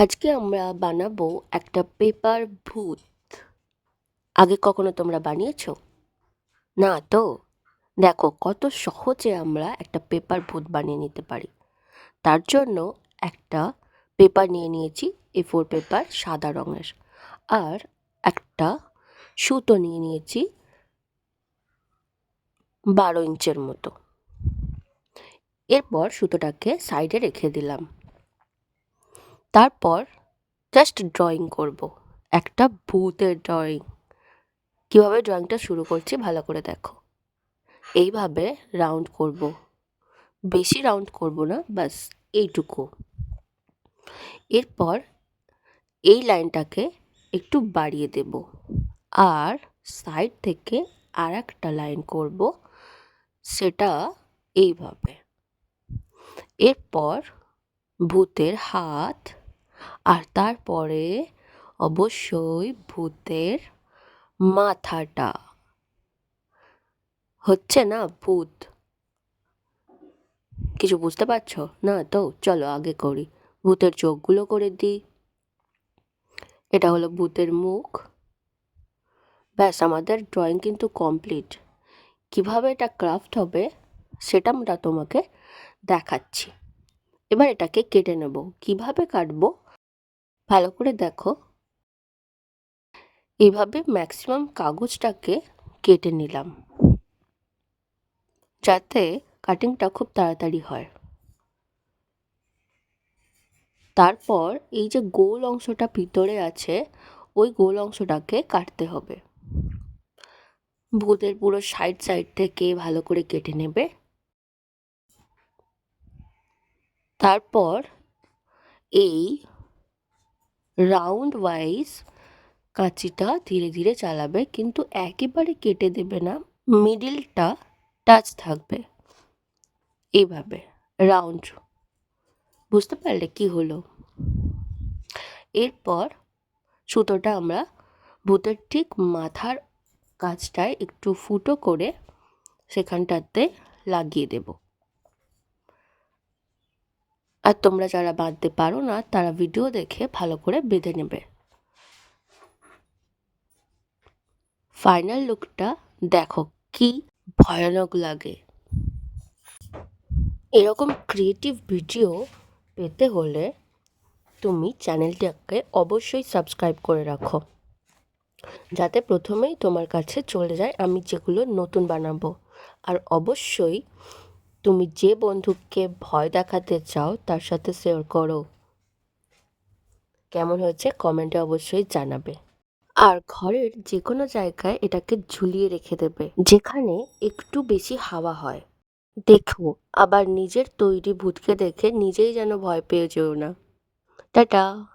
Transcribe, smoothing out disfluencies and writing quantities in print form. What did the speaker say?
আজকে আমরা বানাবো একটা পেপার ভূত। আগে কখনো তোমরা বানিয়েছো? না তো? দেখো কত সহজে আমরা একটা পেপার ভূত বানিয়ে নিতে পারি। তার জন্য একটা পেপার নিয়ে নিয়েছি, A4 পেপার সাদা রঙের, আর একটা সুতো নিয়ে নিয়েছি 12 ইঞ্চের মতো। এরপর সুতোটাকে সাইডে রেখে দিলাম। তারপর জাস্ট ড্রয়িং করব, একটা ভূতের ড্রয়িং। কীভাবে ড্রয়িংটা শুরু করছি ভালো করে দেখো। এইভাবে রাউন্ড করব, বেশি রাউন্ড করব না, বাস এইটুকু। এরপর এই লাইনটাকে একটু বাড়িয়ে দেব, আর সাইড থেকে আর একটা লাইন করব, সেটা এইভাবে। এরপর ভূতের হাত, আর তারপরে অবশ্যই ভূতের মাথাটা। হচ্ছে না ভূত? কিছু বুঝতে পারছো না তো? চলো আগে করি। ভূতের চোখগুলো করে দিই। এটা হলো ভূতের মুখ। ব্যাস, আমাদের ড্রয়িং কিন্তু কমপ্লিট। কিভাবে এটা ক্রাফট হবে সেটা আমরা তোমাকে দেখাচ্ছি। এবার এটাকে কেটে নেব। কিভাবে কাটবো ভালো করে দেখো। এইভাবে ম্যাক্সিমাম কাগজটাকে কেটে নিলাম, যাতে কাটিংটা খুব তাড়াতাড়ি হয়। তারপর এই যে গোল অংশটা ভিতরে আছে, ওই গোল অংশটাকে কাটতে হবে। ভূতের পুরো সাইড থেকে ভালো করে কেটে নেবে। তারপর এই রাউন্ড ওয়াইজ কাঁচিটা ধীরে ধীরে চালাবে, কিন্তু একেবারে কেটে দেবে না, মিডিলটা টাচ থাকবে। এইভাবে রাউন্ড। বুঝতে পারলে কি হলো? এরপর সুতোটা আমরা ভূতের ঠিক মাথার কাছটায় একটু ফুটো করে সেখানটাতে লাগিয়ে দেব। আর তোমরা যারা বাঁধতে পারো না তারা ভিডিও দেখে ভালো করে বেঁধে নেবে। ফাইনাল লুকটা দেখো কি ভয়ানক লাগে। এরকম ক্রিয়েটিভ ভিডিও পেতে হলে তুমি চ্যানেলটাকে অবশ্যই সাবস্ক্রাইব করে রাখো, যাতে প্রথমেই তোমার কাছে চলে যায় আমি যেগুলো নতুন বানাবো। আর অবশ্যই তুমি যে বন্ধুকে ভয় দেখাতে চাও তার সাথে শেয়ার করো। কেমন হয়েছে কমেন্টে অবশ্যই জানাবে। আর ঘরের যে কোনো জায়গায় এটাকে ঝুলিয়ে রেখে দেবে, যেখানে একটু বেশি হাওয়া হয়। দেখো, আবার নিজের তৈরি ভূতকে দেখে নিজেই যেন ভয় পেয়ে যেও না। টাটা।